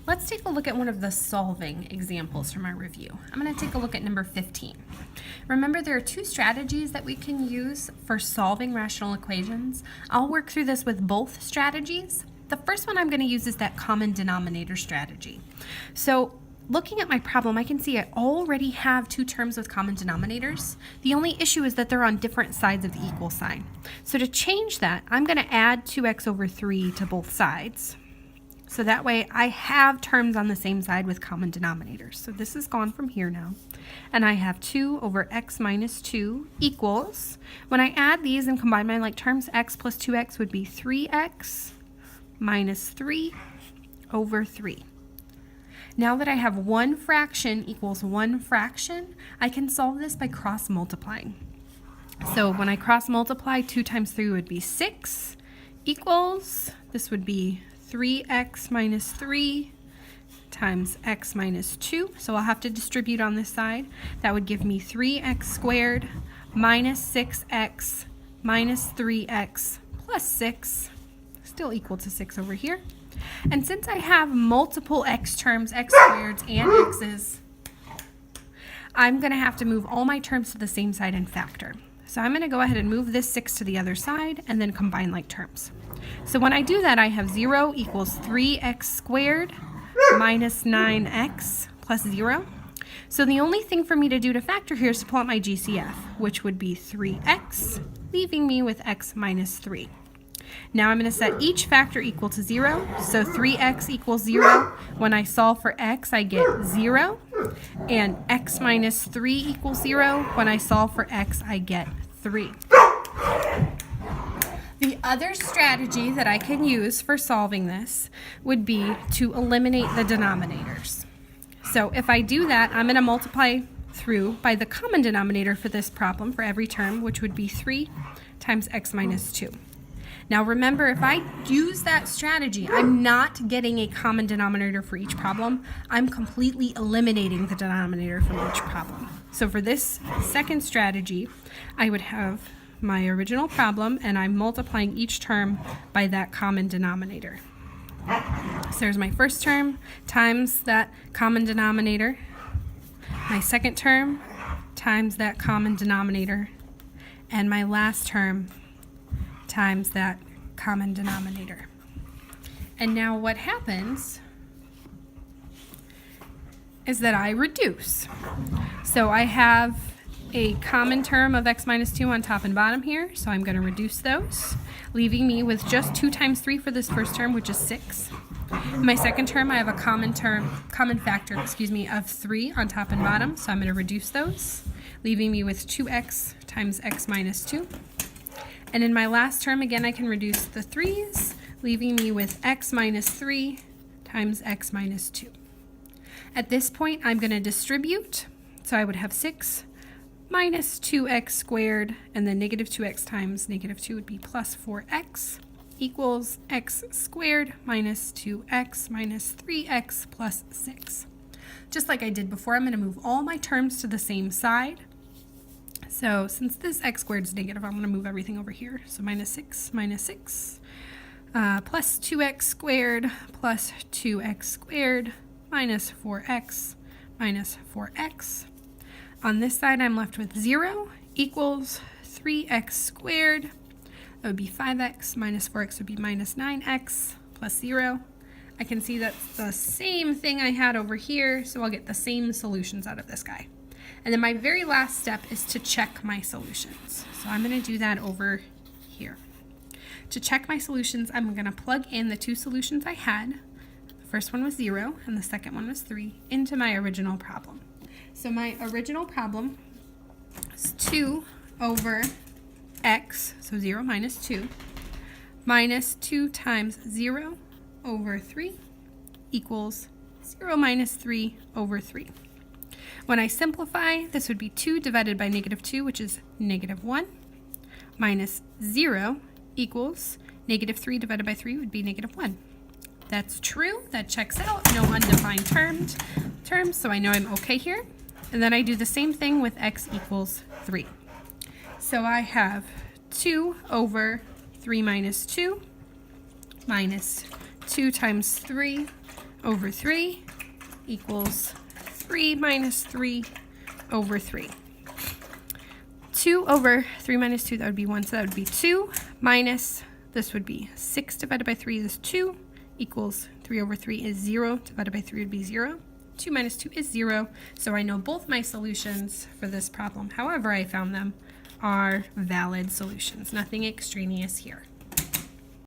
Let's take a look at one of the solving examples from our review. I'm going to take a look at number 15. Remember, there are two strategies that we can use for solving rational equations. I'll work through this with both strategies. The first one I'm going to use is that common denominator strategy. So looking at my problem, I can see I already have two terms with common denominators. The only issue is that they're on different sides of the equal sign. So to change that, I'm going to add 2x over 3 to both sides. So that way I have terms on the same side with common denominators. So this is gone from here now. And I have 2 over x minus 2 equals, when I add these and combine my like terms, x plus 2x would be 3x minus 3 over 3. Now that I have one fraction equals one fraction, I can solve this by cross multiplying. So when I cross multiply, 2 times 3 would be 6 equals, this would be 3x minus 3 times x minus 2. So I'll have to distribute on this side. That would give me 3x squared minus 6x minus 3x plus 6, still equal to 6 over here. And since I have multiple x terms, x squareds and x's, I'm going to have to move all my terms to the same side and factor. So I'm going to go ahead and move this 6 to the other side and then combine like terms. So when I do that, I have 0 equals 3x squared minus 9x plus 0. So the only thing for me to do to factor here is to pull out my GCF, which would be 3x, leaving me with x minus 3. Now I'm going to set each factor equal to 0. So 3x equals 0. When I solve for x, I get 0. And x minus 3 equals 0. When I solve for x, I get 3. The other strategy that I can use for solving this would be to eliminate the denominators. So if I do that, I'm going to multiply through by the common denominator for this problem for every term, which would be 3 times x minus 2. Now remember, if I use that strategy, I'm not getting a common denominator for each problem. I'm completely eliminating the denominator from each problem. So for this second strategy, I would have my original problem, and I'm multiplying each term by that common denominator. So there's my first term times that common denominator, my second term times that common denominator, and my last term times that common denominator. And now what happens is that I reduce. So I have a common term of x minus 2 on top and bottom here, so I'm going to reduce those, leaving me with just 2 times 3 for this first term, which is 6. In my second term, I have a common factor, of 3 on top and bottom, so I'm going to reduce those, leaving me with 2x times x minus 2. And in my last term, again, I can reduce the 3's, leaving me with x minus 3 times x minus 2. At this point, I'm going to distribute, so I would have 6 minus 2x squared, and then negative 2x times negative 2 would be plus 4x equals x squared minus 2x minus 3x plus 6. Just like I did before, I'm going to move all my terms to the same side. So since this x squared is negative, I'm going to move everything over here. So minus 6 plus 2x squared plus 2x squared minus 4x minus 4x. On this side, I'm left with 0 equals 3x squared. That would be 5x minus 4x would be minus 9x plus 0. I can see that's the same thing I had over here, so I'll get the same solutions out of this guy. And then my very last step is to check my solutions. So I'm going to do that over here. To check my solutions, I'm going to plug in the two solutions I had. The first one was 0 and the second one was 3 into my original problem. So my original problem is 2 over x, so 0 minus 2, minus 2 times 0 over 3 equals 0 minus 3 over 3. When I simplify, this would be 2 divided by negative 2, which is negative 1, minus 0 equals negative 3 divided by 3 would be negative 1. That's true. That checks out. No undefined terms, so I know I'm okay here. And then I do the same thing with x equals 3. So I have 2 over 3 minus 2 minus 2 times 3 over 3 equals 3 minus 3 over 3. 2 over 3 minus 2, that would be 1, so that would be 2 minus, this would be 6 divided by 3 is 2 equals 3 over 3 is 0, divided by 3 would be 0. 2 minus 2 is 0, so I know both my solutions for this problem, however I found them, are valid solutions. Nothing extraneous here.